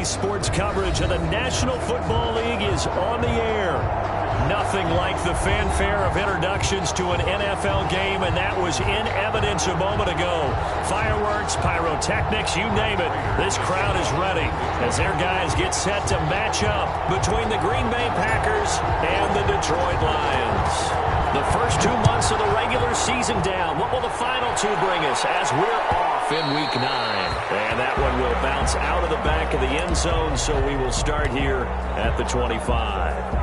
EA Sports coverage of the National Football League is on the air. Nothing like the fanfare of introductions to an NFL game, and that was in evidence a moment ago. Fireworks, pyrotechnics, you name it. This crowd is ready as their guys get set to match up between the Green Bay Packers and the Detroit Lions. The first 2 months of the regular season down. What will the final two bring us as we're off in Week 9? And that one will bounce out of the back of the end zone, so we will start here at the 25.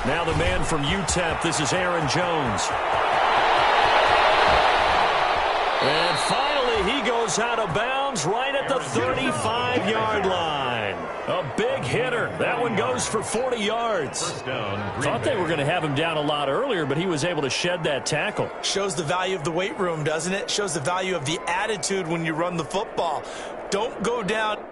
Now the man from UTEP, this is Aaron Jones. And finally, he goes out of bounds right at the 35-yard line. A big hitter. That one goes for 40 yards. Thought they were going to have him down a lot earlier, but he was able to shed that tackle. Shows the value of the weight room, doesn't it? Shows the value of the attitude when you run the football. Don't go down.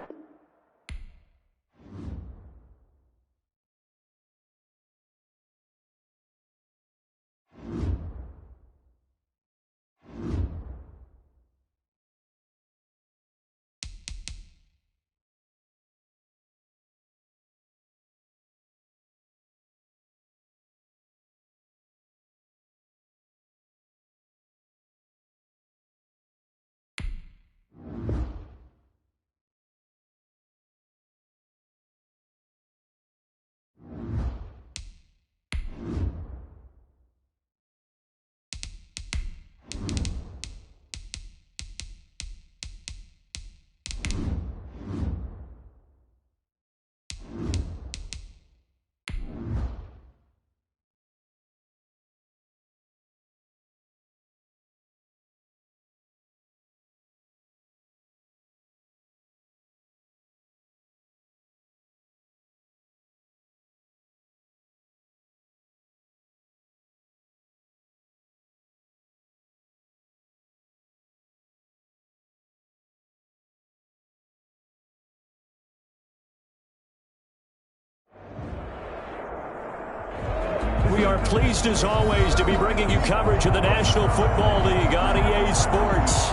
We are pleased, as always, to be bringing you coverage of the National Football League on EA Sports.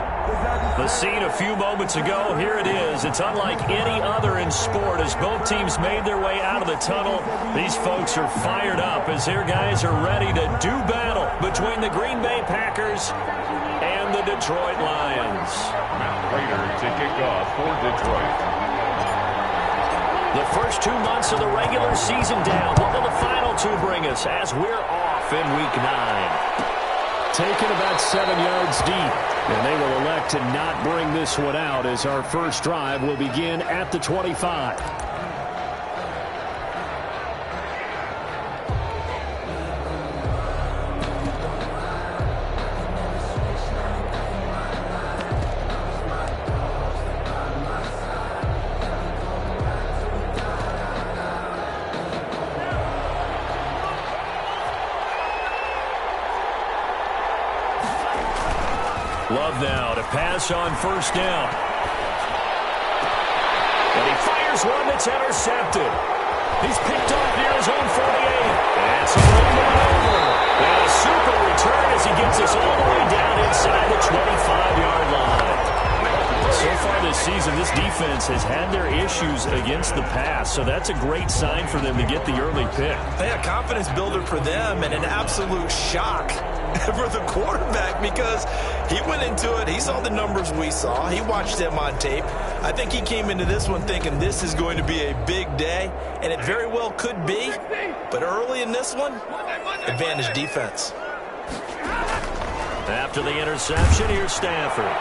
The scene a few moments ago, here it is. It's unlike any other in sport as both teams made their way out of the tunnel. These folks are fired up as their guys are ready to do battle between the Green Bay Packers and the Detroit Lions. Matt Prater to kick off for Detroit. The first 2 months of the regular season down. What will the final two bring us as we're off in Week 9? Taken about 7 yards deep. And they will elect to not bring this one out as our first drive will begin at the 25. Love now to pass on first down. And he fires one that's intercepted. He's picked off near his own 48. That's a little bit over. And a super return as he gets us all the way down inside the 25-yard line. So far this season, this defense has had their issues against the pass, so that's a great sign for them to get the early pick. A confidence builder for them and an absolute shock for the quarterback because he went into it. He saw the numbers we saw. He watched them on tape. I think he came into this one thinking this is going to be a big day, and it very well could be. But early in this one, advantage defense. After the interception, here's Stafford.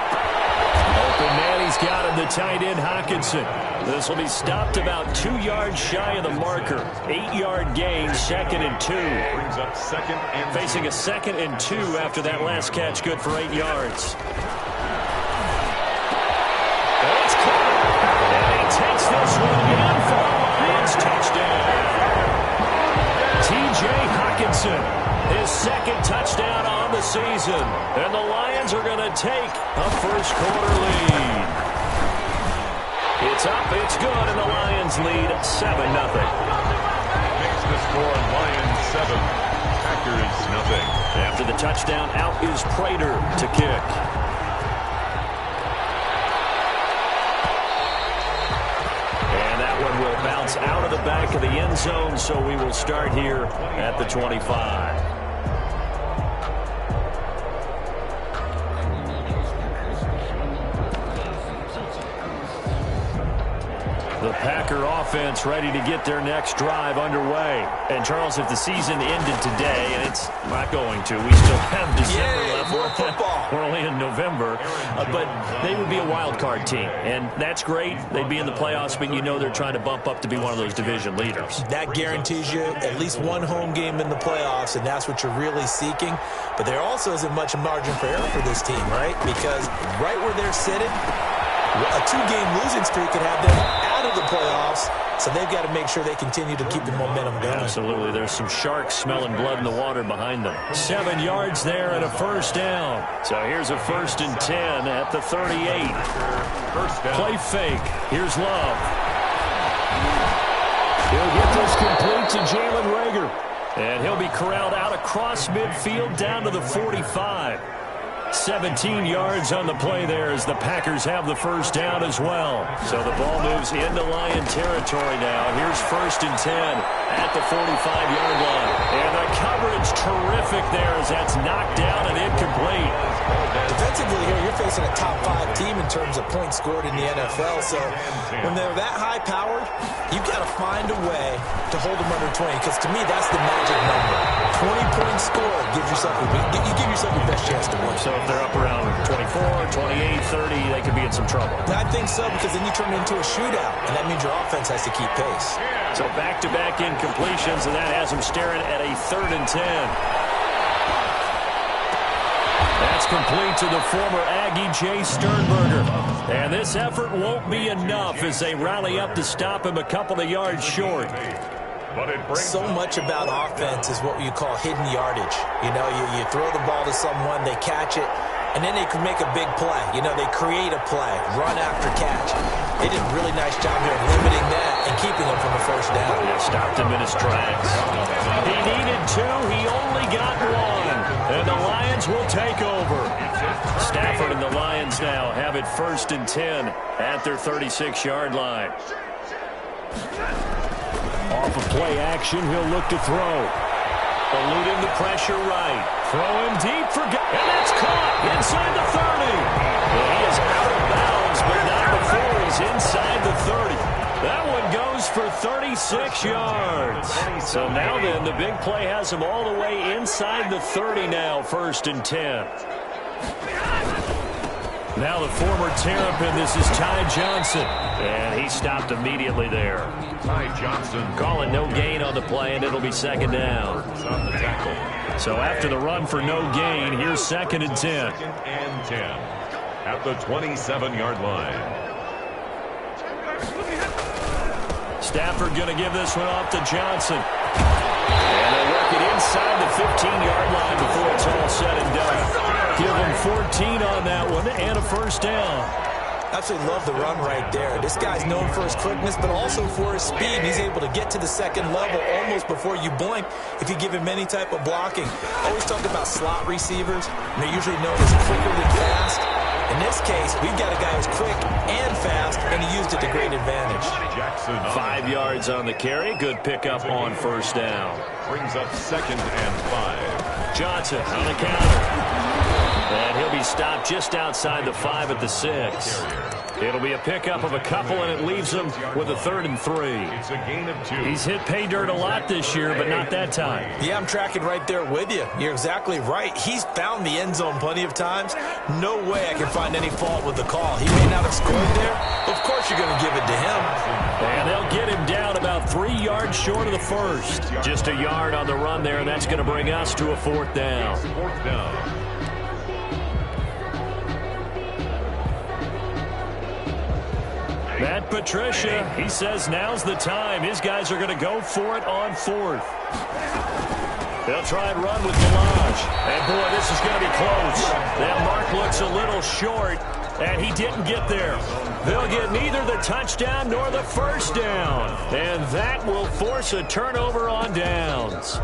Open man, he's got him, the tight end, Hockenson. This will be stopped about 2 yards shy of the marker. 8-yard gain, 2nd and 2. Brings up 2nd and 2. Facing a 2nd and 2 after that last catch, good for 8 yards. And it's caught. And he takes this one in for a Lions touchdown. T.J. Hockenson. His 2nd touchdown on the season. And the Lions are going to take a first-quarter lead. It's up, it's good, and the Lions lead 7-0. Makes the score Lions 7, Packers 0. After the touchdown, out is Prater to kick. And that one will bounce out of the back of the end zone, so we will start here at the 25. The Packer offense ready to get their next drive underway. And, Charles, if the season ended today, and it's not going to, we still have December left. More football. We're only in November. But they would be a wild card team. And that's great. They'd be in the playoffs, but you know they're trying to bump up to be one of those division leaders. That guarantees you at least one home game in the playoffs, and that's what you're really seeking. But there also isn't much margin for error for this team, right? Because right where they're sitting, a 2-game losing streak could have them out of the playoffs, so they've got to make sure they continue to keep the momentum going. Absolutely. There's some sharks smelling blood in the water behind them. 7 yards there and a first down. So here's a 1st and 10 at the 38. First down. Play fake. Here's Love. He'll get this complete to Jalen Reagor. And he'll be corralled out across midfield down to the 45. 17 yards on the play there as the Packers have the first down as well. So the ball moves into Lion territory now. Here's 1st and 10 at the 45-yard line. And the coverage terrific there as that's knocked down and incomplete. Defensively here, you're facing a top 5 team in terms of points scored in the NFL. So when they're that high-powered, you've got to find a way to hold them under 20. Because to me, that's the magic number. 20-point score gives yourself you give yourself your best chance to win. So if they're up around 24, 28, 30, they could be in some trouble. I think so, because then you turn it into a shootout, and that means your offense has to keep pace. So back-to-back incompletions, and that has them staring at a 3rd and 10. That's complete to the former Aggie, Jay Sternberger. And this effort won't be enough as they rally up to stop him a couple of yards short. So much about offense is what you call hidden yardage. You know, you throw the ball to someone, they catch it, and then they can make a big play. You know, they create a play, run after catch. They did a really nice job here of limiting that and keeping him from a first down. Yeah, stopped him in his tracks. He needed 2. He only got 1. And the Lions will take over. Stafford and the Lions now have it 1st and 10 at their 36-yard line. Off of play action, he'll look to throw. Eluding the pressure right. Throw him deep for... And that's caught inside the 30. Well, he is out of bounds, but not before he's inside the 30. That one goes for 36 yards. So now then, the big play has him all the way inside the 30 now, 1st and 10. Now the former Terrapin, this is Ty Johnson. And he stopped immediately there. Ty Johnson calling no gain on the play, and it'll be 2nd down. on the tackle. So after the run for no gain, here's 2nd and 10. 2nd and 10 at the 27-yard line. Stafford going to give this one off to Johnson. And they'll work it inside the 15-yard line before it's all said and done. Give him 14 on that one and a first down. Absolutely love the run right there. This guy's known for his quickness, but also for his speed. He's able to get to the 2nd level almost before you blink if you give him any type of blocking. Always talk about slot receivers, and they're usually known as quicker than fast. In this case, we've got a guy who's quick and fast, and he used it to great advantage. Jackson 5 yards on the carry. Good pickup on first down. brings up 2nd and 5. Johnson on the counter. And he'll be stopped just outside the 5 at the 6. It'll be a pickup of a couple, and it leaves him with a 3rd and 3. It's a gain of 2. He's hit pay dirt a lot this year, but not that time. Yeah, I'm tracking right there with you. You're exactly right. He's found the end zone plenty of times. No way I can find any fault with the call. He may not have scored there. Of course you're going to give it to him. And they'll get him down about 3 yards short of the 1st. Just a yard on the run there, and that's going to bring us to a 4th down. 4th down. Matt Patricia, he says now's the time. His guys are going to go for it on 4th. They'll try and run with Delage. And, boy, this is going to be close. That mark looks a little short, and he didn't get there. They'll get neither the touchdown nor the first down, and that will force a turnover on downs.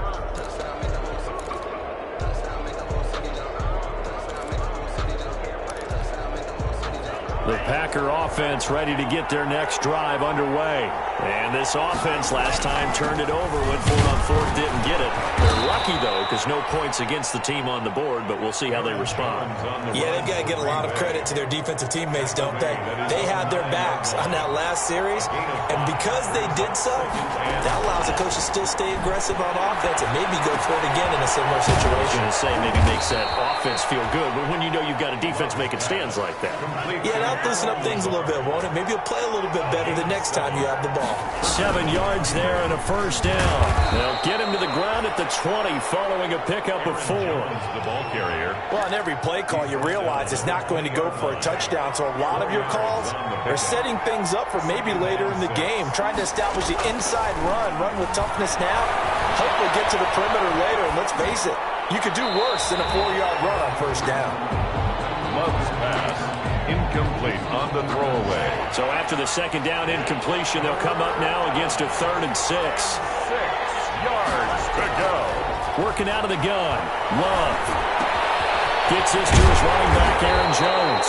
The Packer offense ready to get their next drive underway. And this offense last time turned it over, went for it on fourth, didn't get it. They're lucky, though, because no points against the team on the board, but we'll see how they respond. Yeah, they've got to get a lot of credit to their defensive teammates, don't they? They had their backs on that last series, and because they did so, that allows the coach to still stay aggressive on offense and maybe go for it again in a similar situation. I was going to say maybe makes that offense feel good, but when you know you've got a defense making stands like that. Yeah, that'll loosen up things a little bit, won't it? Maybe you'll play a little bit better the next time you have the ball. 7 yards there and a first down. They'll get him to the ground at the 20 following a pickup of 4. The ball carrier. Well, on every play call, you realize it's not going to go for a touchdown, so a lot of your calls are setting things up for maybe later in the game, trying to establish the inside run with toughness now, hopefully get to the perimeter later, and let's face it, you could do worse than a 4-yard run on first down. Love's pass. Incomplete on the throwaway. So after the second down incompletion, they'll come up now against a 3rd and 6. 6 yards to go. Working out of the gun. Love gets this to his running back, Aaron Jones.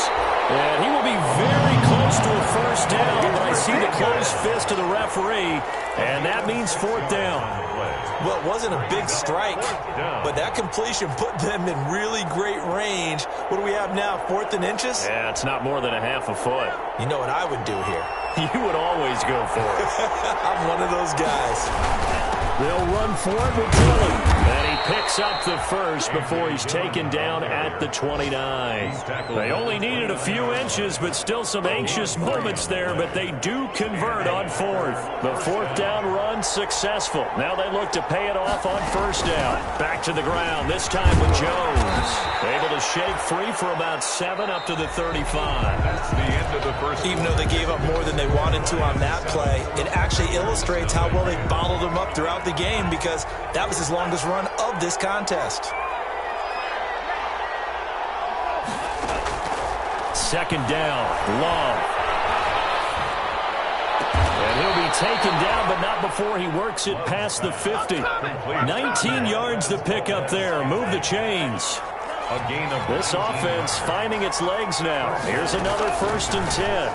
And he will be very close to a first down, but I see the closed fist of the referee, and that means 4th down. Well, it wasn't a big strike, but that completion put them in really great range. What do we have now, 4th and inches? Yeah, it's not more than a half a foot. You know what I would do here? You would always go for it. I'm one of those guys. They'll run for it with Dillon. And he picks up the first before he's taken down at the 29. They only needed a few inches, but still some anxious moments there, but they do convert on 4th. The 4th down run successful. Now they look to pay it off on first down. Back to the ground, this time with Jones. Able to shake free for about 7 up to the 35. That's the end of the first. Even though they gave up more than they wanted to on that play, it actually illustrates how well they bottled them up throughout the game, because that was his longest run of this contest. Second down, Love. And he'll be taken down, but not before he works it past the 50. 19 yards to pick up there. Move the chains. A gain of this offense finding its legs now. Here's another 1st and 10.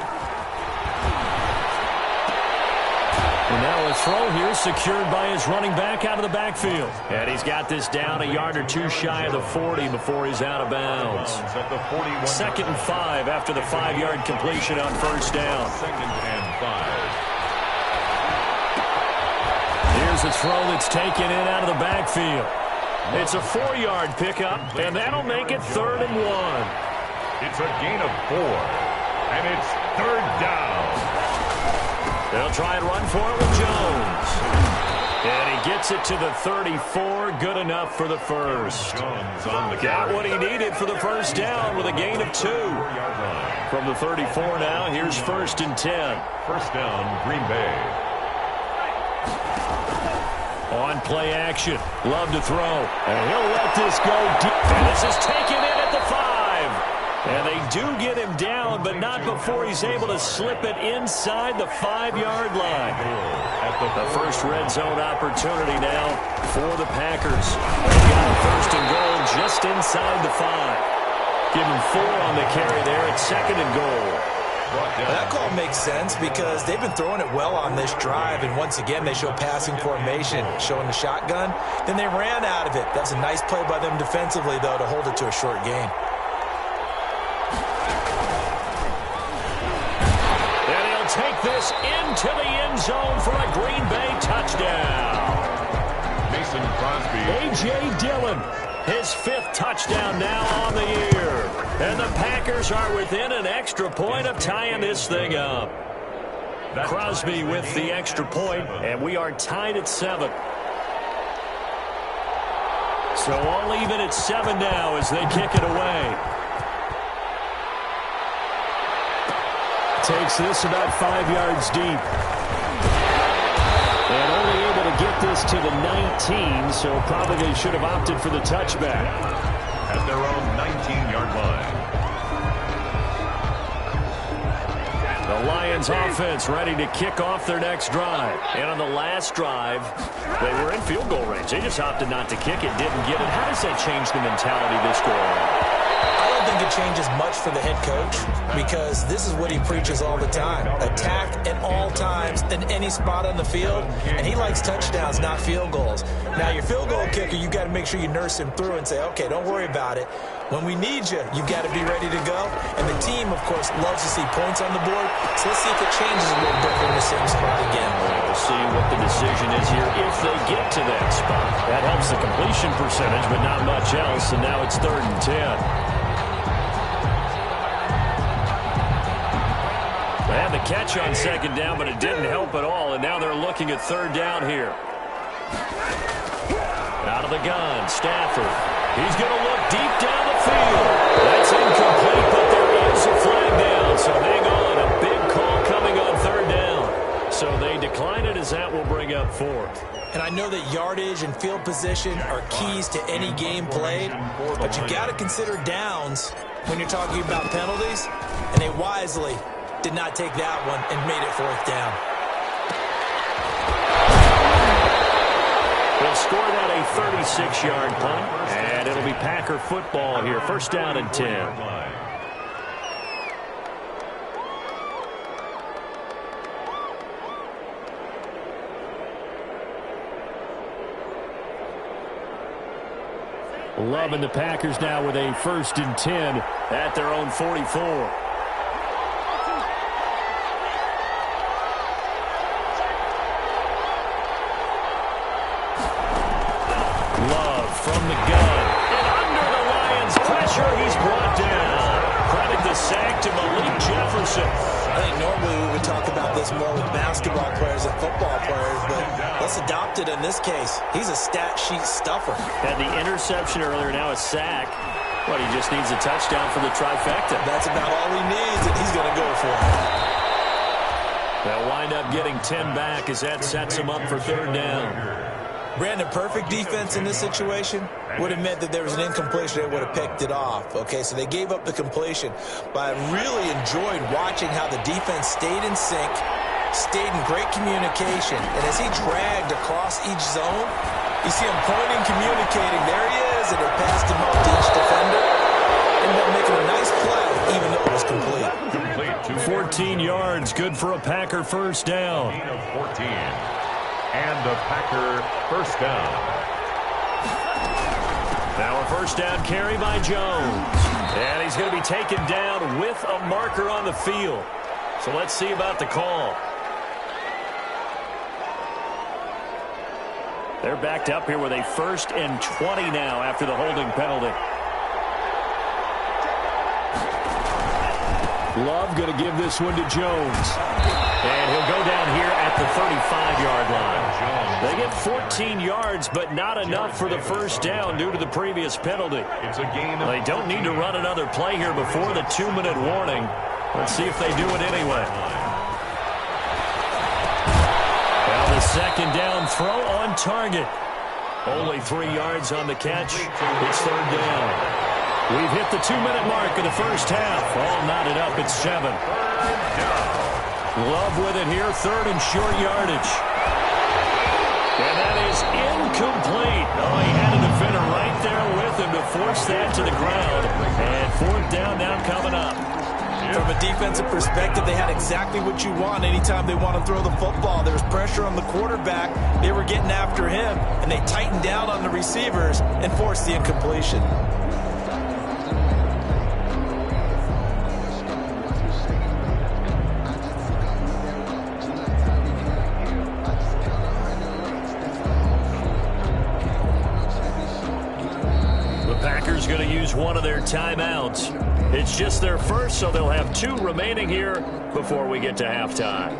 And now a throw here secured by his running back out of the backfield. And he's got this down a yard or two shy of the 40 before he's out of bounds. 2nd and 5 after the 5-yard completion on first down. 2nd and 5. Here's a throw that's taken in out of the backfield. It's a 4-yard pickup, and that'll make it 3rd and 1. It's a gain of 4, and it's 3rd down. They'll try and run for it with Jones. And he gets it to the 34. Good enough for the first. Got what he needed for the first down with a gain of 2. From the 34 now, here's 1st and 10. First down, Green Bay. On play action. Love to throw. And he'll let this go deep. And this is taken in at the 5. And they do get him down, but not before he's able to slip it inside the 5-yard line. The first red zone opportunity now for the Packers. They've got a 1st and goal just inside the 5. Give him 4 on the carry there at 2nd and goal. Well, that call makes sense because they've been throwing it well on this drive, and once again they show passing formation, showing the shotgun. Then they ran out of it. That's a nice play by them defensively, though, to hold it to a short gain. Take this into the end zone for a Green Bay touchdown. Mason Crosby. A.J. Dillon, his 5th touchdown now on the year. And the Packers are within an extra point of tying this thing up. Crosby with the extra point, and we are tied at 7. So all even at 7 now as they kick it away. Takes this about 5 yards deep. And only able to get this to the 19, so probably they should have opted for the touchback. At their own 19-yard line. Lions offense ready to kick off their next drive. And on the last drive, they were in field goal range. They just opted not to kick it, didn't get it. How does that change the mentality this go around? I don't think it changes much for the head coach because this is what he preaches all the time. Attack at all times in any spot on the field, and he likes touchdowns, not field goals. Now, your field goal kicker, you've got to make sure you nurse him through and say, okay, don't worry about it. When we need you, you've got to be ready to go. And the team, of course, loves to see points on the board, so let's see if it changes a little bit in the same spot again. We'll see what the decision is here if they get to that spot. That helps the completion percentage, but not much else, and now it's 3rd and 10. They had the catch on 2nd down, but it didn't help at all, and now they're looking at 3rd down here. Out of the gun, Stafford. He's going to look deep down the field. That's incomplete, but there is a flag down, so hang on. A big call coming on 3rd down. So they decline it as that will bring up 4th. And I know that yardage and field position are keys to any game played, but you got to consider downs when you're talking about penalties, and they wisely did not take that one and made it 4th down. They'll score that a 36-yard punt, and it'll be Packer football here. 1st down and 10. Loving the Packers now with a 1st and 10 at their own 44. From the gun, and under the Lions' pressure, he's brought down. Credit the sack to Malik Jefferson. I think normally we would talk about this more with basketball players and football players, but let's adopt it in this case. He's a stat sheet stuffer. Had the interception earlier, now a sack. But he just needs a touchdown for the trifecta. That's about all he needs, and he's going to go for it. They'll wind up getting 10 back as that sets him up for 3rd down. Brandon, perfect defense in this situation would have meant that there was an incompletion. They would have picked it off. Okay, so they gave up the completion. But I really enjoyed watching how the defense stayed in sync, stayed in great communication. And as he dragged across each zone, you see him pointing, communicating. There he is, and they passed him up to each defender. Ended up making a nice play, even though it was complete. 14 yards, good for a Packer 1st down. Gain of 14. And the Packer 1st down. Now a 1st down carry by Jones. And he's going to be taken down with a marker on the field. So let's see about the call. They're backed up here with a 1st and 20 now after the holding penalty. Love going to give this one to Jones. And he'll go down here at the 35-yard line. They get 14 yards, but not enough for the 1st down due to the previous penalty. They don't need to run another play here before the 2-minute warning. Let's see if they do it anyway. Now the 2nd down throw on target. Only 3 yards on the catch. It's 3rd down. We've hit the 2-minute mark of the 1st half. All knotted up at 7. Love with it here, 3rd and short yardage. And that is incomplete. Oh, he had a defender right there with him to force that to the ground. And 4th down now coming up. From a defensive perspective, they had exactly what you want anytime they want to throw the football. There was pressure on the quarterback. They were getting after him, and they tightened down on the receivers and forced the incompletion. Packers going to use one of their timeouts. It's just their first, so they'll have 2 remaining here before we get to halftime.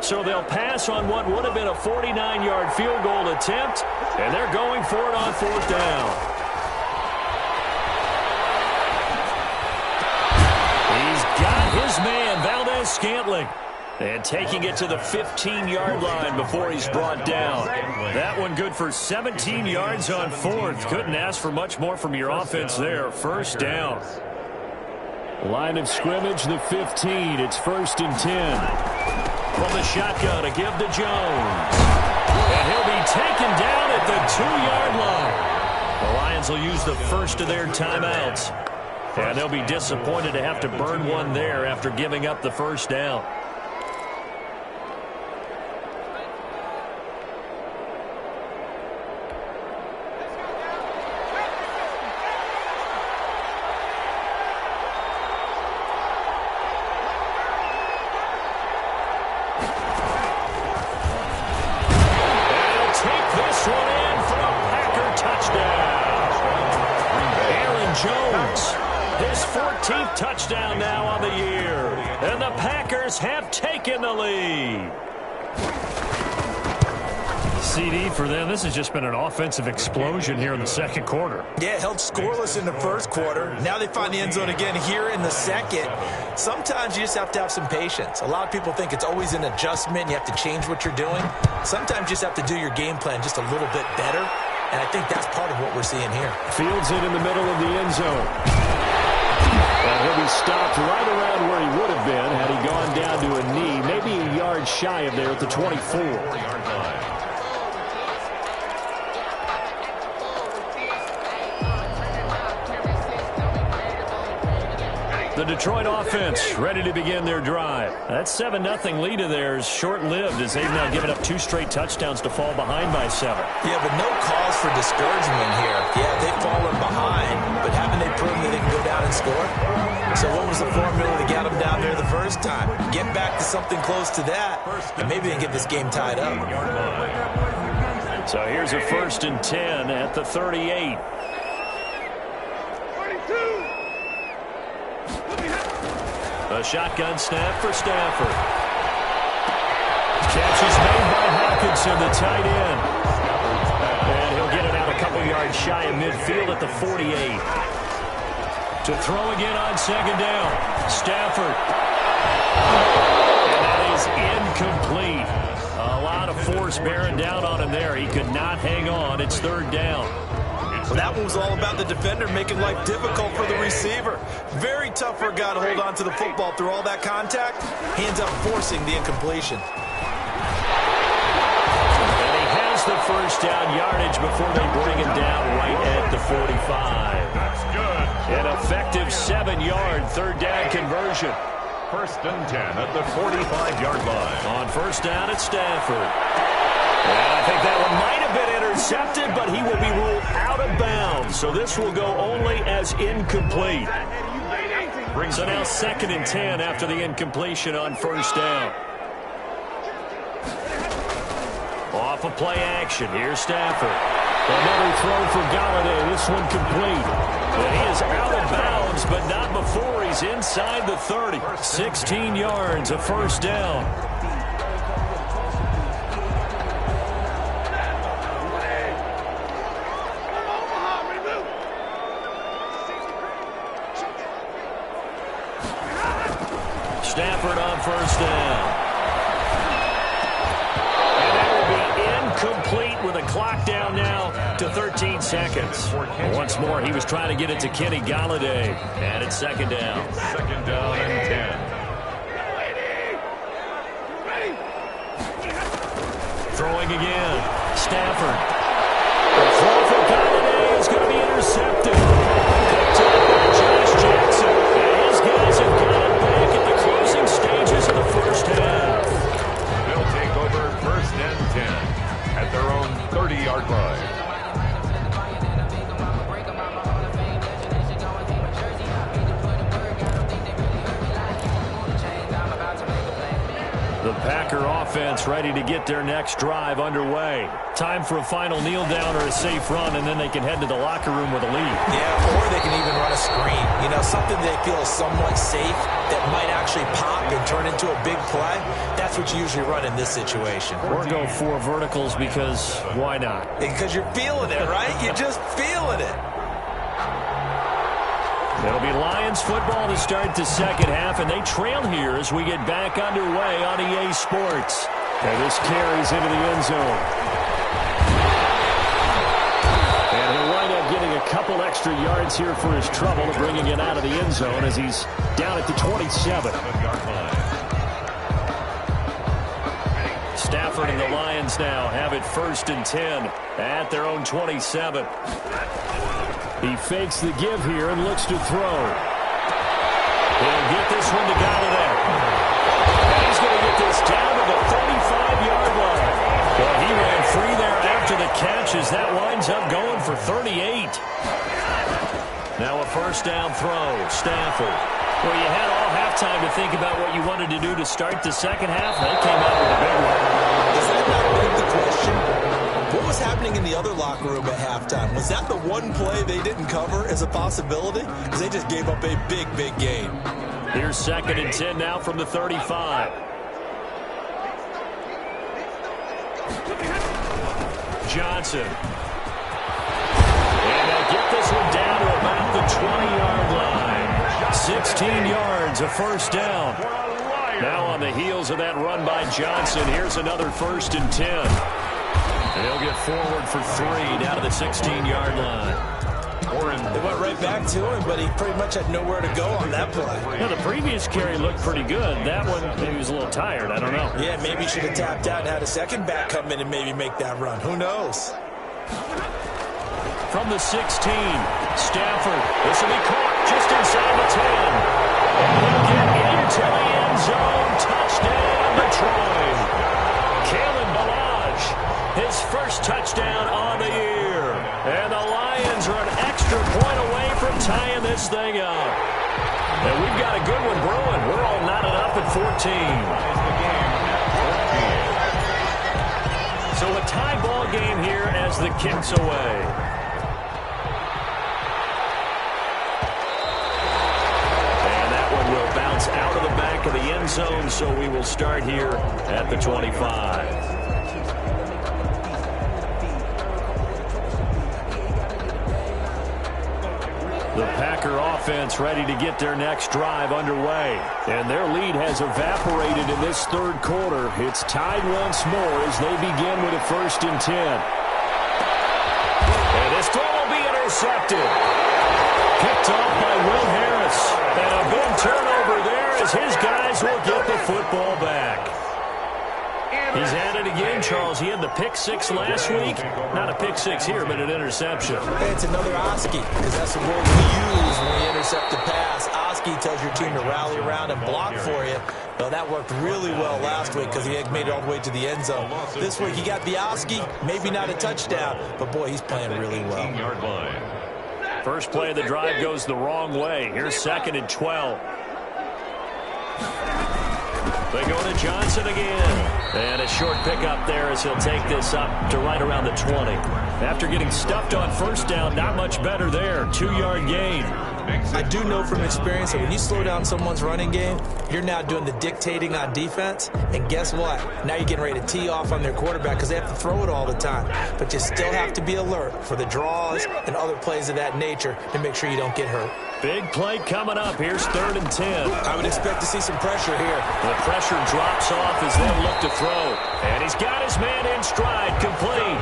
So they'll pass on what would have been a 49-yard field goal attempt, and they're going for it on 4th down. Got his man, Valdez-Scantling. And taking it to the 15-yard line before he's brought down. That one good for 17 yards on fourth. Couldn't ask for much more from your offense there. First down. Line of scrimmage, the 15. It's 1st and 10. From the shotgun, a give to Jones. And he'll be taken down at the 2-yard line. The Lions will use the first of their timeouts. And they'll be disappointed to have to burn one there after giving up the first down. Touchdown now on the year. And the Packers have taken the lead. CD for them. This has just been an offensive explosion here in the second quarter. Yeah, held scoreless in the first quarter. Now they find the end zone again here in the second. Sometimes you just have to have some patience. A lot of people think it's always an adjustment. You have to change what you're doing. Sometimes you just have to do your game plan just a little bit better. And I think that's part of what we're seeing here. Fields it in the middle of the end zone. And he'll be stopped right around where he would have been had he gone down to a knee, maybe a yard shy of there at the 24. The Detroit offense ready to begin their drive. That 7-0 lead of theirs short-lived as they've now given up 2 straight touchdowns to fall behind by 7. Yeah, but no cause for discouragement here. Yeah, they've fallen behind, but haven't they proven that they can go down and score? So what was the formula to get them down there the first time? Get back to something close to that, and maybe they can get this game tied up. So here's a 1st and 10 at the 38. A shotgun snap for Stafford. Catch is made by Hawkinson, the tight end. And he'll get it out a couple yards shy of midfield at the 48. To throw again on 2nd down. Stafford. And that is incomplete. A lot of force bearing down on him there. He could not hang on. It's 3rd down. Well, that one was all about the defender making life difficult for the receiver. Very tough for a guy to hold on to the football through all that contact. He ends up forcing the incompletion. And he has the first down yardage before they bring him down right at the 45. That's good. An effective 7-yard 3rd down conversion. 1st and 10 at the 45-yard line. On 1st down, it's Stafford. And I think that one might have been intercepted, but he will be ruled out of bounds. So this will go only as incomplete. So now 2nd and 10 after the incompletion on 1st down. Off of play action. Here's Stafford. Another throw for Galladay. This one complete. And he is out of bounds, but not before he's inside the 30. 16 yards, a 1st down. Stafford on 1st down. And that will be incomplete with a clock down now to 13 seconds. Once more, he was trying to get it to Kenny Galladay. And it's 2nd down. 2nd down and 10. Throwing again. Stafford. The throw for Galladay is going to be intercepted. Picked up by Josh Jackson. And his guys have got it back at the closing stages of the first half. They'll take over 1st and 10 at their own 30-yard line. The Packer offense ready to get their next drive underway. Time for a final kneel down or a safe run, and then they can head to the locker room with a lead. Yeah, or they can even run a screen. You know, something they feel is somewhat safe that might actually pop and turn into a big play. That's what you usually run in this situation. Or go 4 verticals because why not? Because you're feeling it, right? You're just feeling it. It'll be Lions football to start the second half, and they trail here as we get back underway on EA Sports. And this carries into the end zone. And he'll wind up getting a couple extra yards here for his trouble, bringing it out of the end zone as he's down at the 27. Stafford and the Lions now have it 1st and 10 at their own 27. He fakes the give here and looks to throw. He'll get this one to Galladay. And he's going to get this down to the 35-yard line. Well, he ran free there after the catch as that winds up going for 38. Now a first down throw. Stafford. Well, you had all halftime to think about what you wanted to do to start the second half. They came out with a big one. Does that not beg the question? What was happening in the other locker room at halftime? Was that the one play they didn't cover as a possibility? Because they just gave up a big, big gain. Here's 2nd and 10 now from the 35. Johnson. And they'll get this one down to about the 20-yard line. 16 yards, a first down. Now on the heels of that run by Johnson, here's another 1st and 10. And he'll get forward for 3 down to the 16-yard line. They went right back to him, but he pretty much had nowhere to go on that play. Well, the previous carry looked pretty good. That one, maybe he was a little tired. I don't know. Yeah, maybe he should have tapped out and had a second back come in and maybe make that run. Who knows? From the 16, Stafford. This will be caught just inside the 10. And he'll get into the end zone. Touchdown, Detroit. Kalen Ballage, his first touchdown on the year. And the Lions are an extra point away from tying this thing up. And we've got a good one brewing. We're all knotted up at 14. So a tie ball game here as the kick's away. Will bounce out of the back of the end zone, so we will start here at the 25. The Packer offense ready to get their next drive underway, and their lead has evaporated in this third quarter. It's tied once more as they begin with a 1st and 10. And this throw will be intercepted. Picked off by Will Harris. And a big turnover there as his guys will get the football back. He's at it again, Charles. He had the pick 6 last week. Not a pick 6 here, but an interception. Hey, it's another Oski, because that's the word we use when we intercept the pass. Oski tells your team to rally around and block for you. Well, that worked really well last week because he had made it all the way to the end zone. This week he got the Oski, maybe not a touchdown, but boy, he's playing really well. First play of the drive goes the wrong way. Here's 2nd and 12. They go to Johnson again. And a short pickup there as he'll take this up to right around the 20. After getting stuffed on first down, not much better there. 2-yard gain. I do know from experience that when you slow down someone's running game, you're now doing the dictating on defense. And guess what? Now you're getting ready to tee off on their quarterback because they have to throw it all the time. But you still have to be alert for the draws and other plays of that nature to make sure you don't get hurt. Big play coming up. Here's 3rd and 10. I would expect to see some pressure here. The pressure drops off as they look to throw. And he's got his man in stride, complete.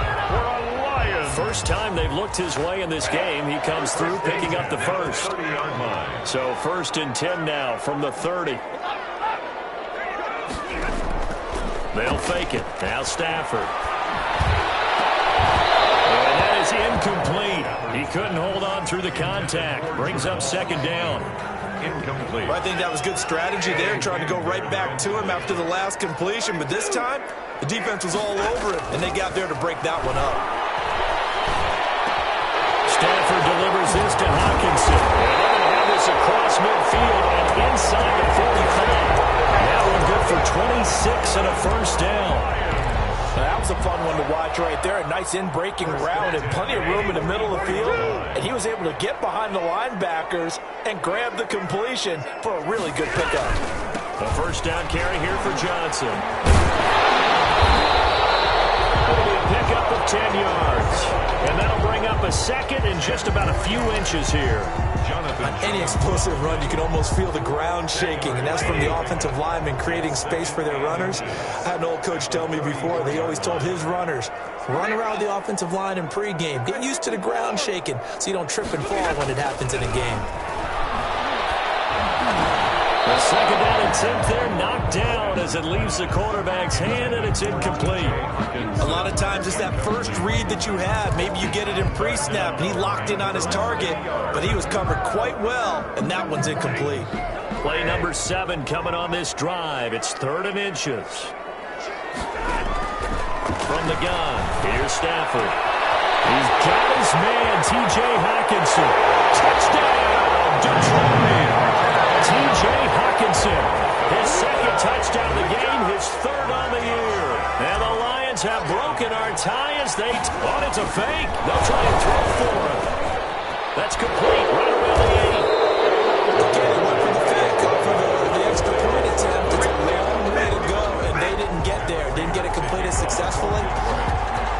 First time they've looked his way in this game. He comes through picking up the first. So 1st and 10 now from the 30. They'll fake it. Now Stafford. And that is incomplete. He couldn't hold on through the contact. Brings up 2nd down. Incomplete. Well, I think that was good strategy there, trying to go right back to him after the last completion. But this time, the defense was all over it, and they got there to break that one up. Stafford delivers this to Hawkinson. And they're going to have this across midfield and inside the 45. Now we're good for 26 and a first down. That was a fun one to watch right there. A nice in-breaking route and plenty of room in the middle of the field. And he was able to get behind the linebackers and grab the completion for a really good pickup. A first down carry here for Johnson. It'll be a pickup of 10 yards. And that'll bring up a 2nd and just about a few inches here. On any explosive run, you can almost feel the ground shaking, and that's from the offensive linemen creating space for their runners. I had an old coach tell me before, they always told his runners, run around the offensive line in pregame. Get used to the ground shaking so you don't trip and fall when it happens in a game. The second down and 10th there, knocked down as it leaves the quarterback's hand, and it's incomplete. A lot of times it's that first read that you have. Maybe you get it in pre-snap, and he locked in on his target, but he was covered quite well, and that one's incomplete. Play number 7 coming on this drive. It's 3rd and inches. From the gun, here's Stafford. He's got his man, T.J. Hockenson. Touchdown, Detroit! T.J. Hockenson, his second touchdown of the game, his 3rd on the year. And the Lions have broken our tie as they thought it's a fake. They'll try and throw for him. That's complete right around the 8. Again, went for the fake off of the extra point attempt. It's a long way to go, and they didn't get there. Didn't get it completed successfully.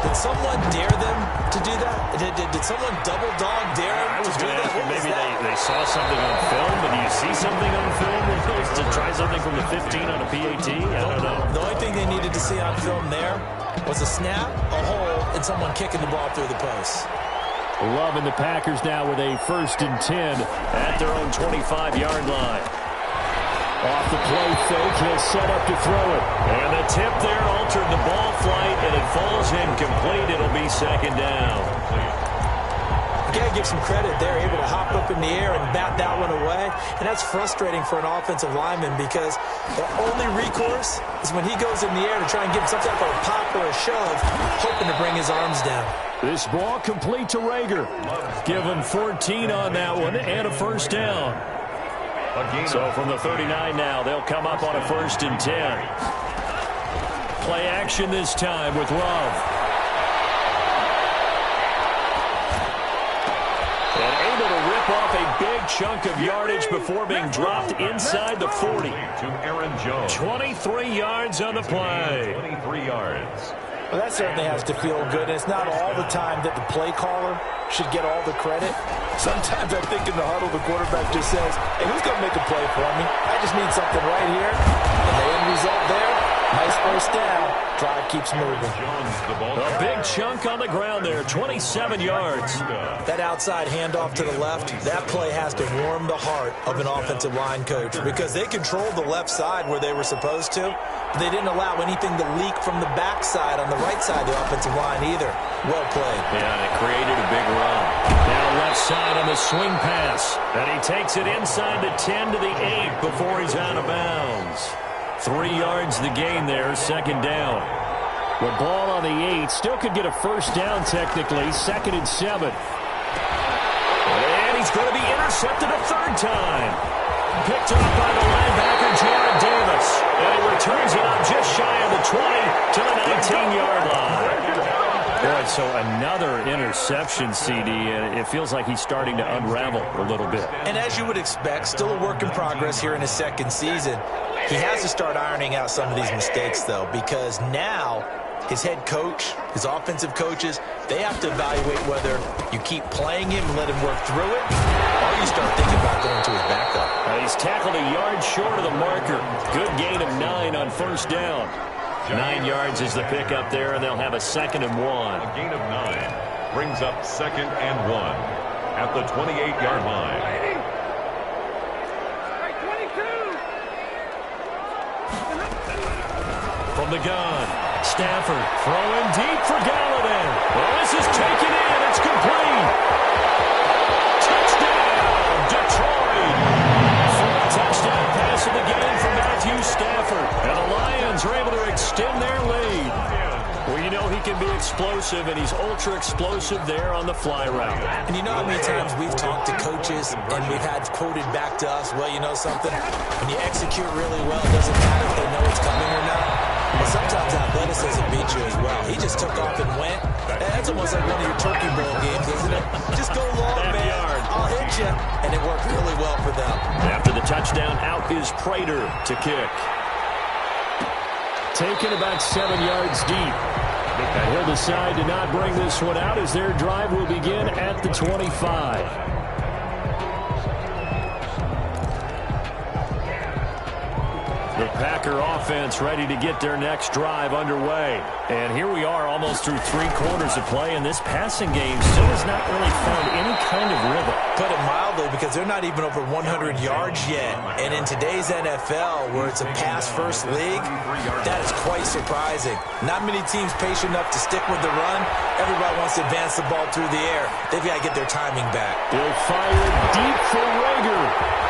Did someone dare them to do that? Did someone double dog dare them to do that? Maybe they saw something on film, but do you see something on film to try something from the 15 on a PAT? I don't know. The only thing they needed to see on film there was a snap, a hole, and someone kicking the ball through the post. Loving the Packers now with a 1st and 10 at their own 25-yard line. Off the play fake, he'll set up to throw it. And the tip there altered the ball flight, and it falls incomplete. It'll be 2nd down. You got to give some credit. They're able to hop up in the air and bat that one away. And that's frustrating for an offensive lineman because the only recourse is when he goes in the air to try and give some type of a pop or a shove, hoping to bring his arms down. This ball complete to Rager. Give him 14 on that one and a 1st down. So from the 39 now, they'll come up on a 1st and 10. Play action this time with Love. And able to rip off a big chunk of yardage before being dropped inside the 40. To Aaron Jones. 23 yards on the play. 23 yards. Well, that certainly has to feel good. And it's not all the time that the play caller should get all the credit. Sometimes I think in the huddle, the quarterback just says, hey, who's going to make a play for me? I just need something right here. And the end result there, nice 1st down. Drive keeps moving. A big chunk on the ground there, 27 yards. That outside handoff to the left, that play has to warm the heart of an offensive line coach because they controlled the left side where they were supposed to. They didn't allow anything to leak from the backside on the right side of the offensive line either. Well played. Yeah, it created a big run. Now left side on the swing pass. And he takes it inside the 10 to the 8 before he's out of bounds. 3 yards the gain there, 2nd down. With ball on the 8, still could get a 1st down technically, 2nd and 7. And he's going to be intercepted a 3rd time. Picked up by the linebacker, Jared Davis. And he returns it up just shy of the 20 to the 19-yard line. Boy, so another interception, CD, and it feels like he's starting to unravel a little bit. And as you would expect, still a work in progress here in his 2nd season. He has to start ironing out some of these mistakes, though, because now his head coach, his offensive coaches, they have to evaluate whether you keep playing him and let him work through it, or you start thinking about going to his backup. He's tackled a yard short of the marker. Good gain of 9 on 1st down. 9 yards is the pickup there, and they'll have a 2nd and 1. A gain of 9 brings up 2nd and 1 at the 28-yard line. From the gun, Stafford throwing deep for Galladay. Well, this is taken in. It's complete. Touchdown, Detroit. 4th touchdown pass of the game from Matthew Stafford. And the Lions are able to extend their lead. Well, you know he can be explosive, and he's ultra-explosive there on the fly route. And you know how many times we've talked to coaches and we've had quoted back to us, well, you know something? When you execute really well, it doesn't matter if they know it's coming or not. But sometimes athleticism beats you as well. He just took off and went. That's almost like one of your Turkey Bowl games, isn't it? Just go long, man. I'll hit you. And it worked really well for them. After the touchdown, out is Prater to kick. Taken about 7 yards deep. And he'll decide to not bring this one out as their drive will begin at the 25. The Packer offense ready to get their next drive underway. And here we are almost through 3 quarters of play, and this passing game still has not really found any kind of rhythm. Put it mildly, because they're not even over 100 yards yet. And in today's NFL, where it's a pass-first league, that is quite surprising. Not many teams patient enough to stick with the run. Everybody wants to advance the ball through the air. They've got to get their timing back. They'll fire deep for Rager.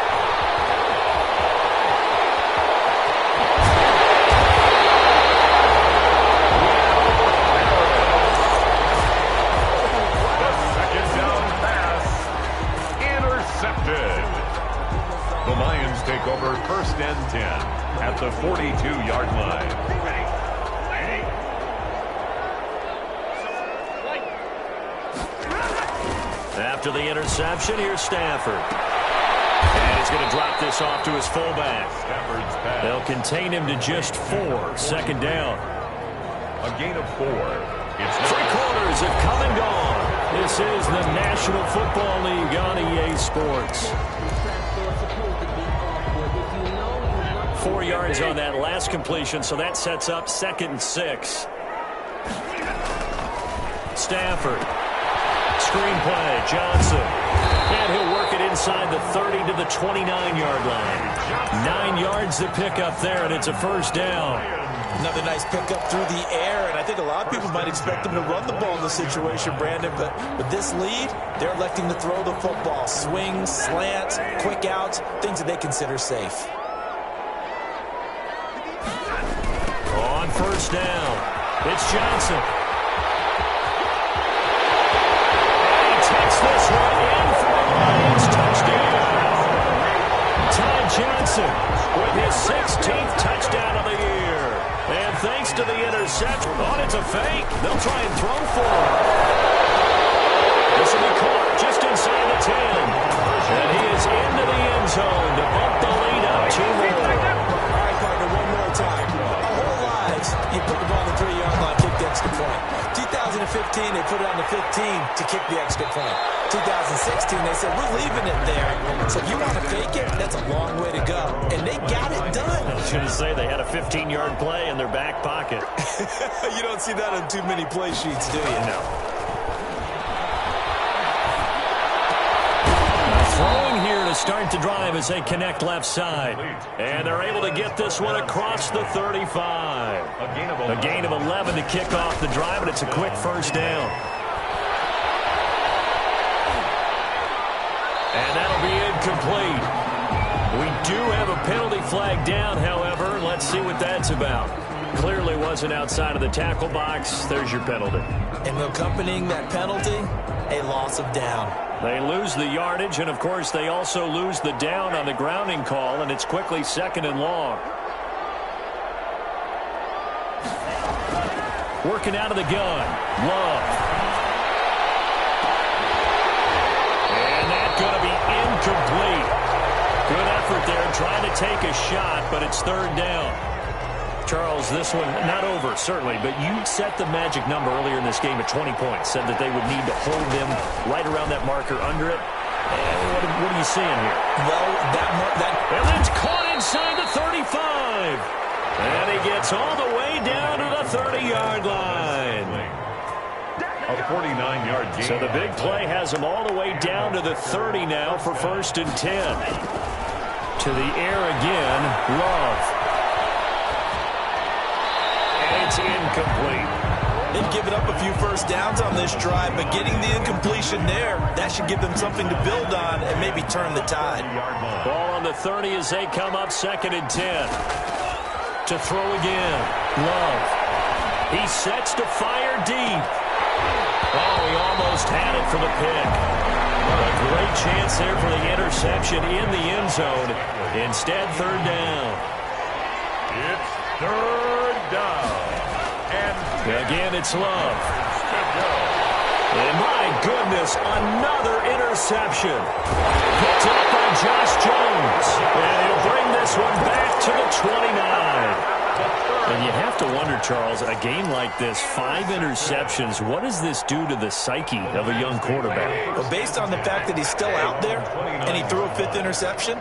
The Lions take over 1st and 10 at the 42-yard line. After the interception, here's Stafford. And he's going to drop this off to his fullback. They'll contain him to just 4. Second down. A gain of 4. It's 3 quarters have come and gone. This is the National Football League on EA Sports. 4 yards on that last completion, so that sets up 2nd and 6. Stafford. Screenplay. Johnson. And he'll work it inside the 30 to the 29-yard line. 9 yards to pick up there, and it's a first down. Another nice pickup through the air, and I think a lot of people might expect them to run the ball in this situation, Brandon, but with this lead, they're electing to throw the football. Swings, slants, quick outs, things that they consider safe. On first down, it's Johnson. And he takes this one in for the Lions. Touchdown. Ty Johnson with his 16th touchdown of the year. And thanks to the interception, it's a fake. They'll try and throw for him. This will be caught just inside the 10. And he is into the end zone to bump the lead up 2 more. All right, partner, one more time. Our whole lives, you put the ball on the 3-yard line, kick the extra point. 2015, they put it on the 15 to kick the extra point. 2016, they said, we're leaving it there. So if you want to fake it, that's a long way to go. And they got it done. I was going to say they had a 15-yard play in their back pocket. You don't see that on too many play sheets, do you? No. Throwing here to start the drive as they connect left side. And they're able to get this one across the 35. A gain of 11 to kick off the drive, and it's a quick first down. And that'll be incomplete. We do have a penalty flag down, however. Let's see what that's about. Clearly wasn't outside of the tackle box. There's your penalty. And accompanying that penalty, a loss of down. They lose the yardage, and, of course, they also lose the down on the grounding call, and it's quickly 2nd and long. Working out of the gun. Love. And that's going to be incomplete. Good effort there trying to take a shot, but it's 3rd down. Charles, this one not over, certainly, but you set the magic number earlier in this game at 20 points. Said that they would need to hold them right around that marker under it. And what are you seeing here? Well, and it's caught inside the 35. And he gets all the way down to the 30-yard line. A 49-yard gain. So the big play has him all the way down to the 30 now for 1st and 10. To the air again, Love. It's incomplete. They've given up a few first downs on this drive, but getting the incompletion there, that should give them something to build on and maybe turn the tide. Ball on the 30 as they come up 2nd and 10. To throw again. Love. He sets to fire deep. Oh, he almost had it for the pick. A great chance there for the interception in the end zone. Instead, 3rd down. It's 3rd down. And again, it's Love. And my goodness, another interception. Picked up by Josh Jones. And he'll bring this one back to the 29. And you have to wonder, Charles, a game like this, 5 interceptions, what does this do to the psyche of a young quarterback? Well, based on the fact that he's still out there and he threw a 5th interception,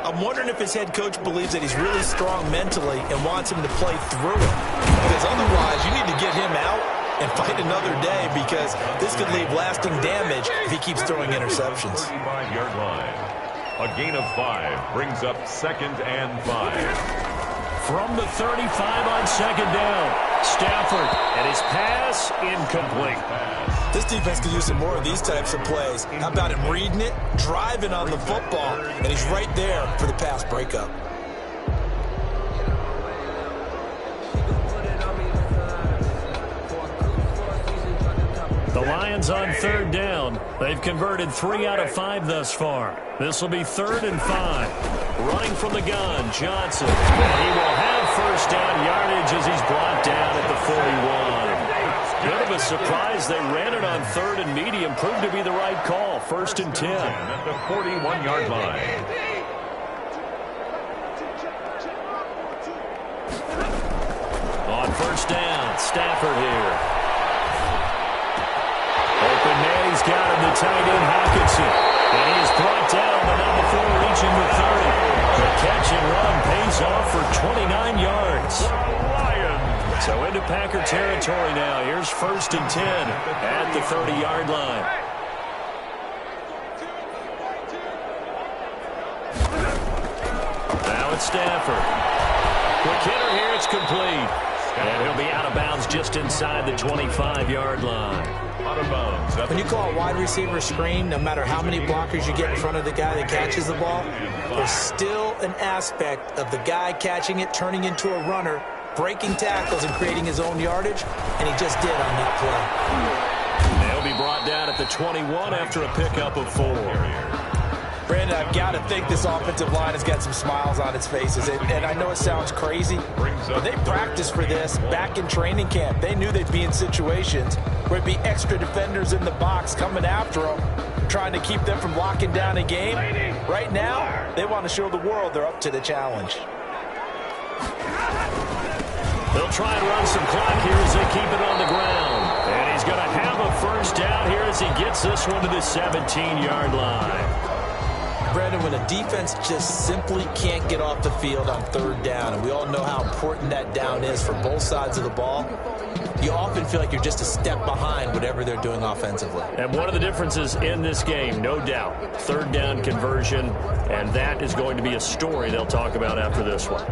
I'm wondering if his head coach believes that he's really strong mentally and wants him to play through it. Because otherwise, you need to get him out and fight another day, because this could leave lasting damage if he keeps throwing interceptions. 35-yard line. A gain of 5 brings up 2nd and 5. From the 35 on 2nd down, Stafford, and his pass incomplete. This defense could use some more of these types of plays. How about him reading it, driving on the football, and he's right there for the pass breakup. The Lions on 3rd down. They've converted 3 out of 5 thus far. This will be 3rd and 5. Running from the gun, Johnson. And he will have 1st down yardage as he's brought down at the 41. Bit of a surprise. They ran it on 3rd and medium. Proved to be the right call. 1st and 10. At the 41-yard line. On 1st down, Stafford here. Open man, he's got him, the tight end, Hawkinson. And he is brought down, but not before reaching the 30. The catch and run pays off for 29 yards. So into Packer territory now. Here's 1st and 10 at the 30-yard line. Now it's Stafford. Quick hitter here, it's complete. And he'll be out of bounds just inside the 25-yard line. Out of bounds. When you call a wide receiver screen, no matter how many blockers you get in front of the guy that catches the ball, there's still an aspect of the guy catching it, turning into a runner, breaking tackles and creating his own yardage, and he just did on that play. They'll be brought down at the 21 after a pickup of 4. Brandon, I've got to think this offensive line has got some smiles on its faces. And I know it sounds crazy, but they practiced for this back in training camp. They knew they'd be in situations where it'd be extra defenders in the box coming after them, trying to keep them from locking down a game. Right now, they want to show the world they're up to the challenge. They'll try and run some clock here as they keep it on the ground. And he's going to have a 1st down here as he gets this one to the 17-yard line. Brandon, when a defense just simply can't get off the field on 3rd down, and we all know how important that down is for both sides of the ball, you often feel like you're just a step behind whatever they're doing offensively. And one of the differences in this game, no doubt, 3rd down conversion, and that is going to be a story they'll talk about after this one.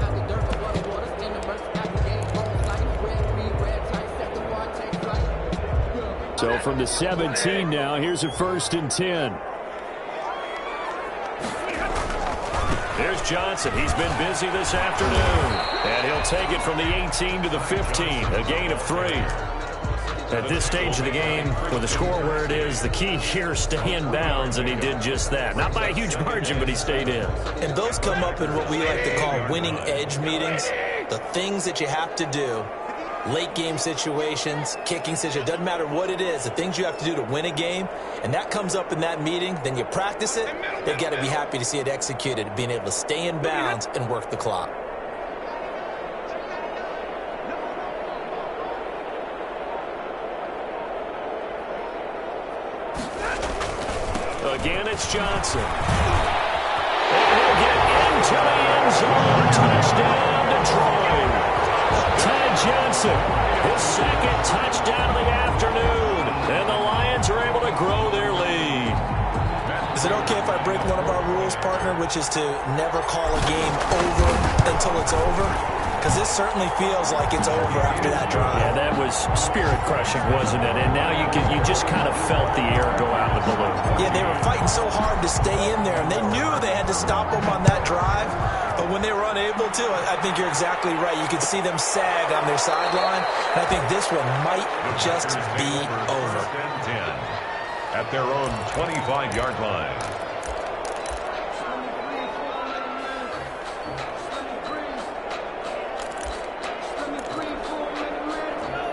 So from the 17 now, here's a 1st and 10. There's Johnson. He's been busy this afternoon. And he'll take it from the 18 to the 15. A gain of 3. At this stage of the game, with the score where it is, the key here, stay in bounds, and he did just that. Not by a huge margin, but he stayed in. And those come up in what we like to call winning edge meetings. The things that you have to do. Late game situations, kicking situations, doesn't matter what it is, the things you have to do to win a game, and that comes up in that meeting, then you practice it, they've got to be happy to see it executed, being able to stay in bounds and work the clock. Again, it's Johnson. And he'll get into the end zone. Touchdown, Detroit. Ty Johnson, his 2nd touchdown of the afternoon. And the Lions are able to grow their lead. Is it okay if I break one of our rules, partner, which is to never call a game over until it's over? Because this certainly feels like it's over after that drive. Yeah, that was spirit-crushing, wasn't it? And now you just kind of felt the air go out of the balloon. Yeah, they were fighting so hard to stay in there, and they knew they had to stop them on that drive. But when they were unable to, I think you're exactly right. You could see them sag on their sideline, and I think this one might just be over. At their own 25-yard line.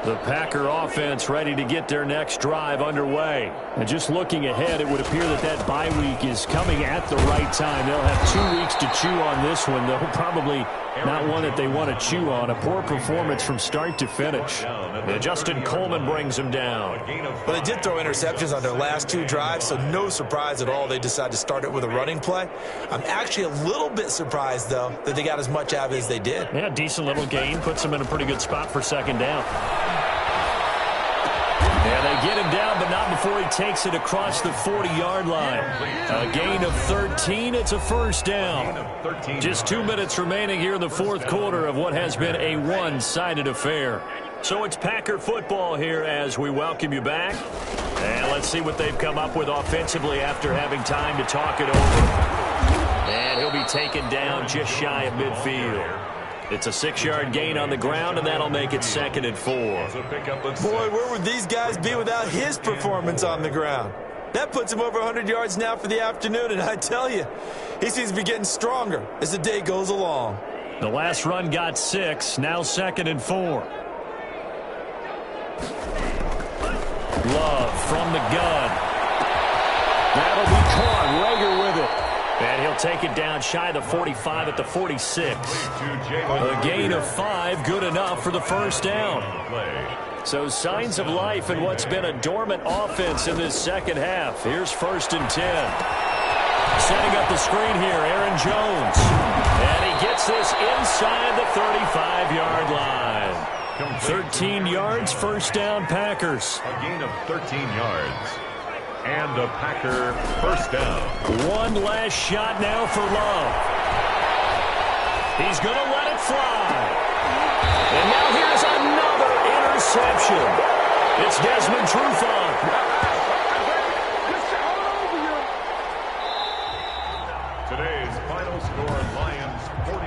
The Packer offense ready to get their next drive underway. And just looking ahead, it would appear that bye week is coming at the right time. They'll have 2 weeks to chew on this one. They'll probably Not one that they want to chew on. A poor performance from start to finish. And Justin Coleman brings him down. Well, they did throw interceptions on their last 2 drives, so no surprise at all they decided to start it with a running play. I'm actually a little bit surprised, though, that they got as much out of it as they did. Yeah, decent little gain. Puts them in a pretty good spot for second down. And they get him down, but not before he takes it across the 40-yard line. A gain of 13. It's a first down. Just 2 minutes remaining here in the fourth quarter of what has been a one-sided affair. So it's Packer football here as we welcome you back. And let's see what they've come up with offensively after having time to talk it over. And he'll be taken down just shy of midfield. It's a 6-yard gain on the ground, and that'll make it 2nd and 4. Boy, where would these guys be without his performance on the ground? That puts him over 100 yards now for the afternoon, and I tell you, he seems to be getting stronger as the day goes along. The last run got 6, now 2nd and 4. Love from the gun. That'll be caught. Rager with it. And he'll take it down shy of the 45 at the 46. A gain of 5, good enough for the first down. So signs of life in what's been a dormant offense in this second half. Here's 1st and 10. Setting up the screen here, Aaron Jones. And he gets this inside the 35-yard line. 13 yards, first down, Packers. A gain of 13 yards. And a Packer first down. One last shot now for Love. He's going to let it fly. And now here's another interception. It's Desmond Trufant. Today's final score, Lions 41,